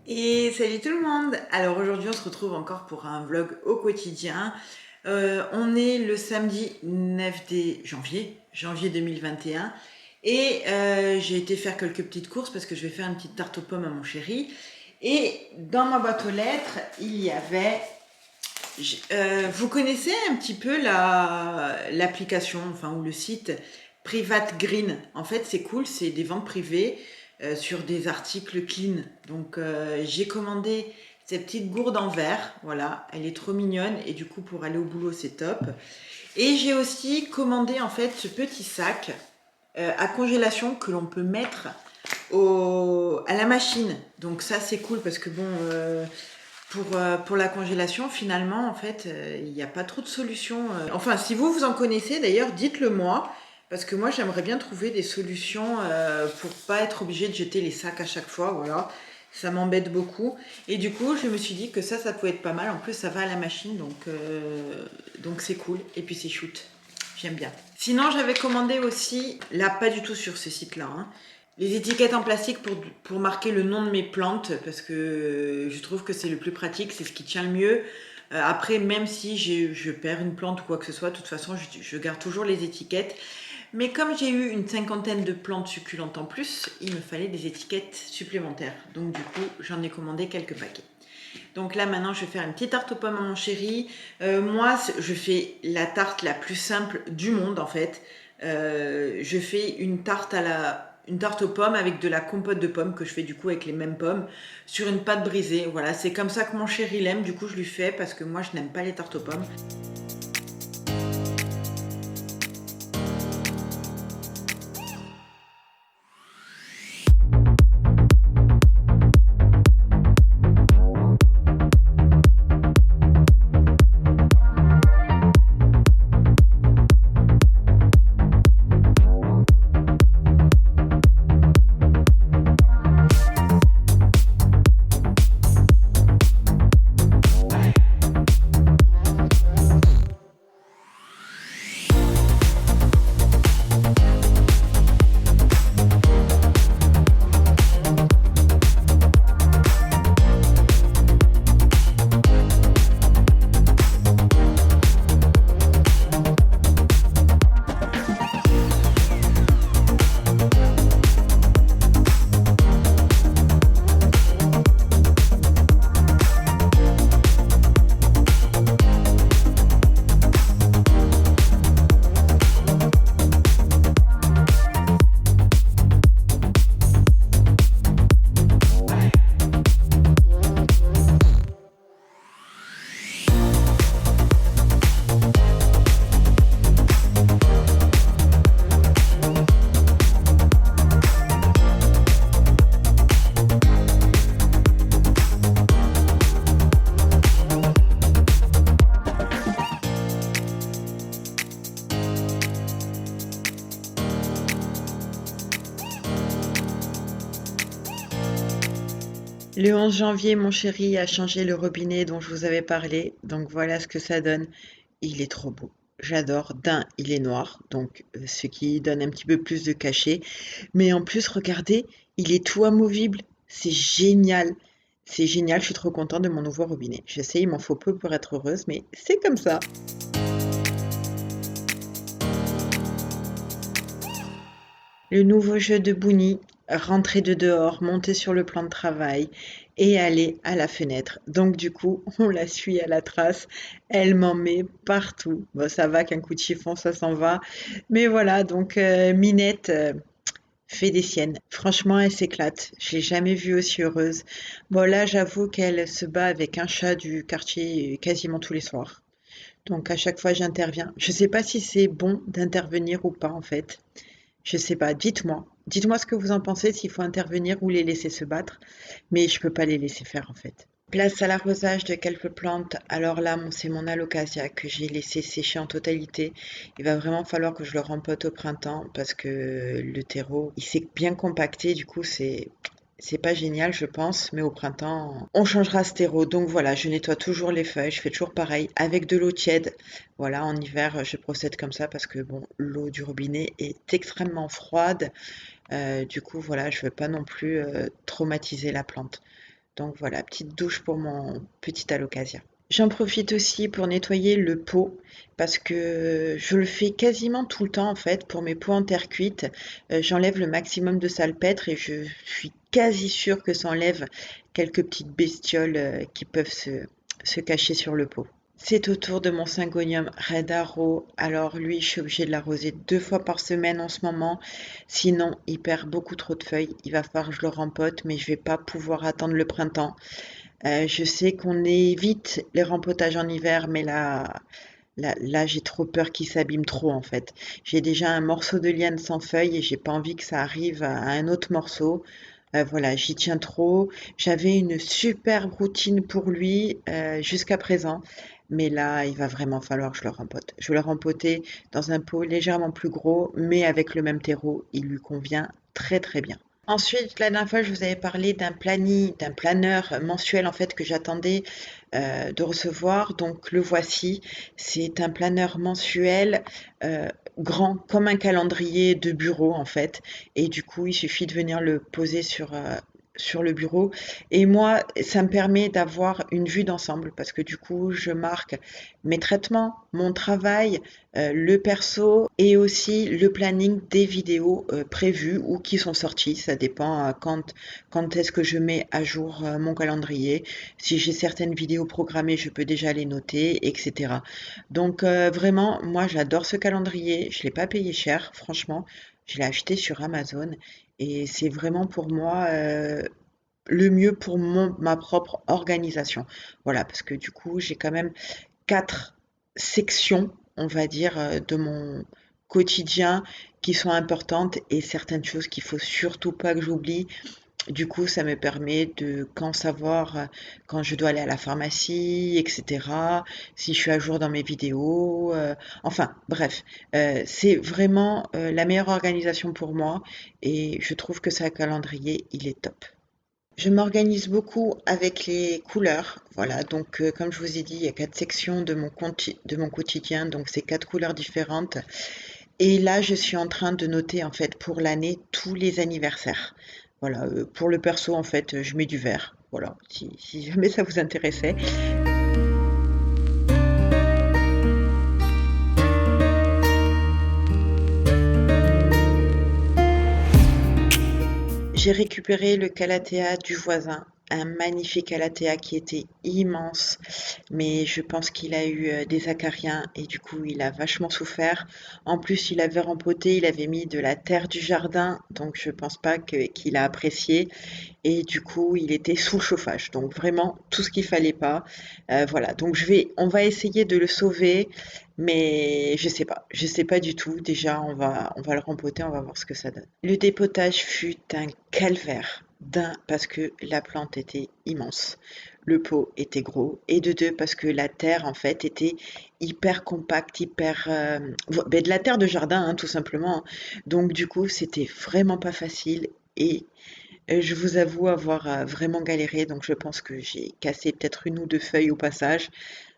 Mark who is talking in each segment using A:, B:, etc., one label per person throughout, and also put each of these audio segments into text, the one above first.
A: Et salut tout le monde! Alors aujourd'hui on se retrouve encore pour un vlog au quotidien. On est le samedi 9 janvier 2021 et j'ai été faire quelques petites courses parce que je vais faire une petite tarte aux pommes à mon chéri. Et dans ma boîte aux lettres, il y avait... vous connaissez un petit peu l'application, enfin ou le site Private Green. En fait c'est cool, c'est des ventes privées sur des articles clean. Donc j'ai commandé cette petite gourde en verre, voilà, elle est trop mignonne et du coup pour aller au boulot c'est top. Et j'ai aussi commandé en fait ce petit sac à congélation que l'on peut mettre à la machine. Donc ça c'est cool parce que bon, pour la congélation finalement en fait il n'y a pas trop de solutions. Enfin si vous en connaissez d'ailleurs dites-le moi. Parce que moi, j'aimerais bien trouver des solutions pour pas être obligée de jeter les sacs à chaque fois. Voilà, ça m'embête beaucoup. Et du coup, je me suis dit que ça pouvait être pas mal. En plus, ça va à la machine, donc c'est cool. Et puis c'est shoot. J'aime bien. Sinon, j'avais commandé aussi, là, pas du tout sur ce site-là, hein, les étiquettes en plastique pour marquer le nom de mes plantes. Parce que je trouve que c'est le plus pratique, c'est ce qui tient le mieux. Après, même si je perds une plante ou quoi que ce soit, de toute façon, je garde toujours les étiquettes. Mais comme j'ai eu une cinquantaine de plantes succulentes en plus, il me fallait des étiquettes supplémentaires. Donc du coup, j'en ai commandé quelques paquets. Donc là, maintenant, je vais faire une petite tarte aux pommes à mon chéri. Moi, je fais la tarte la plus simple du monde, en fait. Je fais une tarte aux pommes avec de la compote de pommes que je fais du coup avec les mêmes pommes sur une pâte brisée. Voilà, c'est comme ça que mon chéri l'aime. Du coup, je lui fais parce que moi, je n'aime pas les tartes aux pommes. Le 11 janvier, mon chéri a changé le robinet dont je vous avais parlé. Donc voilà ce que ça donne. Il est trop beau. J'adore. Il est noir, donc ce qui donne un petit peu plus de cachet. Mais en plus, regardez, il est tout amovible. C'est génial. C'est génial. Je suis trop contente de mon nouveau robinet. Je sais, il m'en faut peu pour être heureuse, mais c'est comme ça. Le nouveau jeu de Bouni, rentrer de dehors, monter sur le plan de travail et aller à la fenêtre. Donc du coup, on la suit à la trace. Elle m'en met partout. Bon, ça va qu'un coup de chiffon, ça s'en va. Mais voilà, donc Minette fait des siennes. Franchement, elle s'éclate. Je l'ai jamais vue aussi heureuse. Bon, là, j'avoue qu'elle se bat avec un chat du quartier quasiment tous les soirs. Donc à chaque fois, j'interviens. Je sais pas si c'est bon d'intervenir ou pas en fait. Je sais pas, dites-moi. Dites-moi ce que vous en pensez, s'il faut intervenir ou les laisser se battre. Mais je peux pas les laisser faire en fait. Place à l'arrosage de quelques plantes. Alors là, c'est mon alocasia que j'ai laissé sécher en totalité. Il va vraiment falloir que je le rempote au printemps parce que le terreau, il s'est bien compacté. Du coup, c'est pas génial, je pense, mais au printemps, on changera ce terreau. Donc voilà, je nettoie toujours les feuilles, je fais toujours pareil avec de l'eau tiède. Voilà, en hiver, je procède comme ça parce que bon, l'eau du robinet est extrêmement froide. Du coup, voilà, je veux pas non plus traumatiser la plante. Donc voilà, petite douche pour mon petit alocasia. J'en profite aussi pour nettoyer le pot parce que je le fais quasiment tout le temps en fait pour mes pots en terre cuite. J'enlève le maximum de salpêtre et je suis quasi sûre que ça enlève quelques petites bestioles qui peuvent se cacher sur le pot. C'est au tour de mon syngonium Red Arrow. Alors lui, je suis obligée de l'arroser 2 fois par semaine en ce moment. Sinon, il perd beaucoup trop de feuilles. Il va falloir que je le rempote, mais je vais pas pouvoir attendre le printemps. Je sais qu'on évite les rempotages en hiver, mais là, j'ai trop peur qu'il s'abîme trop en fait. J'ai déjà un morceau de liane sans feuilles et j'ai pas envie que ça arrive à un autre morceau. Voilà, j'y tiens trop. J'avais une superbe routine pour lui jusqu'à présent, mais là, il va vraiment falloir que je le rempote. Je vais le rempoter dans un pot légèrement plus gros, mais avec le même terreau. Il lui convient très très bien. Ensuite, la dernière fois, je vous avais parlé d'un planeur mensuel en fait que j'attendais de recevoir. Donc le voici. C'est un planeur mensuel euh, grand comme un calendrier de bureau en fait. Et du coup, il suffit de venir le poser sur le bureau. Et moi, ça me permet d'avoir une vue d'ensemble parce que du coup, je marque mes traitements, mon travail, le perso et aussi le planning des vidéos prévues ou qui sont sorties. Ça dépend quand est-ce que je mets à jour mon calendrier. Si j'ai certaines vidéos programmées, je peux déjà les noter, etc. Donc vraiment, moi j'adore ce calendrier. Je ne l'ai pas payé cher, franchement. Je l'ai acheté sur Amazon et c'est vraiment pour moi le mieux pour ma propre organisation. Voilà, parce que du coup, j'ai quand même 4 sections, on va dire, de mon quotidien qui sont importantes et certaines choses qu'il faut surtout pas que j'oublie. Du coup, ça me permet de quand savoir quand je dois aller à la pharmacie, etc. Si je suis à jour dans mes vidéos, enfin bref, c'est vraiment la meilleure organisation pour moi et je trouve que ce calendrier, il est top. Je m'organise beaucoup avec les couleurs. Voilà, donc comme je vous ai dit, il y a 4 sections de mon quotidien, donc c'est 4 couleurs différentes. Et là, je suis en train de noter en fait pour l'année tous les anniversaires. Voilà, pour le perso, en fait, je mets du vert. Voilà, si jamais ça vous intéressait. J'ai récupéré le calathea du voisin, un magnifique calathea qui était immense, mais je pense qu'il a eu des acariens et du coup il a vachement souffert. En plus, il avait rempoté, il avait mis de la terre du jardin, donc je pense pas qu'il a apprécié. Et du coup, il était sous le chauffage. Donc vraiment tout ce qu'il fallait pas. Voilà. Donc on va essayer de le sauver, mais je sais pas du tout. Déjà, on va le rempoter, on va voir ce que ça donne. Le dépotage fut un calvaire. Parce que la plante était immense, le pot était gros, et de deux, parce que la terre, en fait, était hyper compacte, ben, de la terre de jardin, hein, tout simplement. Donc, du coup, c'était vraiment pas facile. Et je vous avoue avoir vraiment galéré, donc je pense que j'ai cassé peut-être 1 ou 2 feuilles au passage.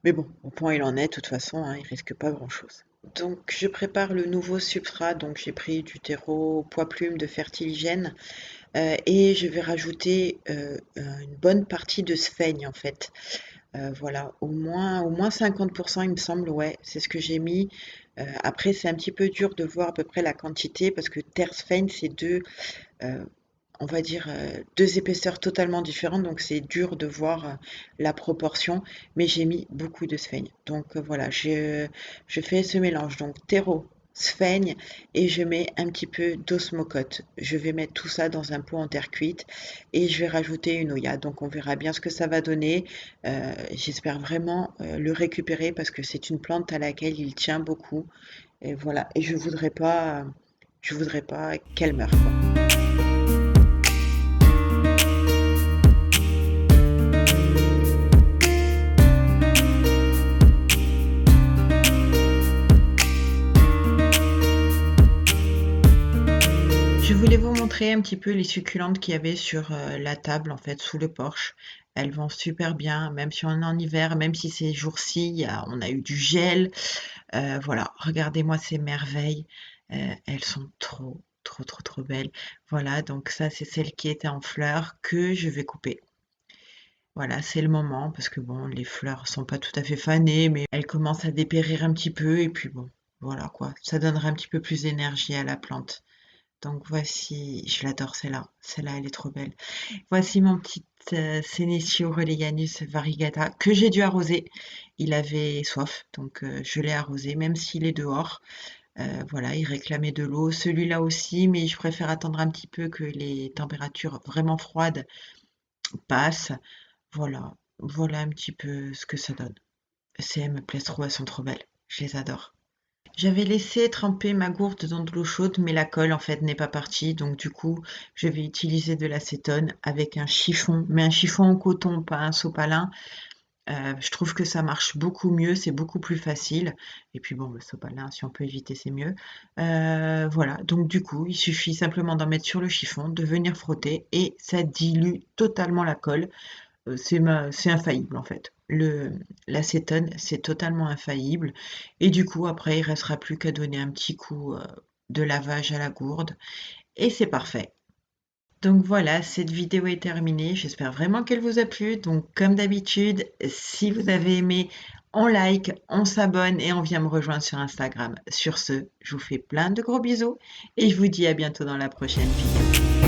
A: Mais bon, au point il en est, de toute façon, hein, il risque pas grand-chose. Donc je prépare le nouveau substrat, donc j'ai pris du terreau pois plume de fertiligène et je vais rajouter une bonne partie de sphaigne en fait. Voilà, au moins 50% il me semble, ouais, c'est ce que j'ai mis. Après c'est un petit peu dur de voir à peu près la quantité parce que terre sphaigne c'est euh, on va dire, 2 épaisseurs totalement différentes, donc c'est dur de voir, la proportion, mais j'ai mis beaucoup de sphaigne. Donc, voilà, je fais ce mélange, donc terreau, sphaigne et je mets un petit peu d'osmocote. Je vais mettre tout ça dans un pot en terre cuite et je vais rajouter une Oya. Donc on verra bien ce que ça va donner. J'espère vraiment, le récupérer parce que c'est une plante à laquelle il tient beaucoup et voilà et je voudrais pas qu'elle meure, quoi. Je voulais vous montrer un petit peu les succulentes qu'il y avait sur la table, en fait, sous le porche. Elles vont super bien, même si on est en hiver, même si ces jours-ci, on a eu du gel. Voilà, regardez-moi ces merveilles. Elles sont trop belles. Voilà, donc ça, c'est celle qui était en fleurs que je vais couper. Voilà, c'est le moment parce que bon, les fleurs sont pas tout à fait fanées, mais elles commencent à dépérir un petit peu et puis bon, voilà quoi. Ça donnera un petit peu plus d'énergie à la plante. Donc voici, je l'adore celle-là. Celle-là, elle est trop belle. Voici mon petit Senecio Reléganus variegata que j'ai dû arroser. Il avait soif, donc je l'ai arrosé, même s'il est dehors. Voilà, il réclamait de l'eau. Celui-là aussi, mais je préfère attendre un petit peu que les températures vraiment froides passent. Voilà, voilà un petit peu ce que ça donne. Elles me plaisent trop, elles sont trop belles. Je les adore. J'avais laissé tremper ma gourde dans de l'eau chaude, mais la colle en fait n'est pas partie, donc du coup, je vais utiliser de l'acétone avec un chiffon, mais un chiffon en coton, pas un sopalin. Je trouve que ça marche beaucoup mieux, c'est beaucoup plus facile. Et puis bon, le sopalin, si on peut éviter, c'est mieux. Voilà, donc du coup, il suffit simplement d'en mettre sur le chiffon, de venir frotter et ça dilue totalement la colle. C'est infaillible en fait. L'acétone, c'est totalement infaillible. Et du coup, après, il restera plus qu'à donner un petit coup de lavage à la gourde. Et c'est parfait. Donc voilà, cette vidéo est terminée. J'espère vraiment qu'elle vous a plu. Donc comme d'habitude, si vous avez aimé, on like, on s'abonne et on vient me rejoindre sur Instagram. Sur ce, je vous fais plein de gros bisous et je vous dis à bientôt dans la prochaine vidéo.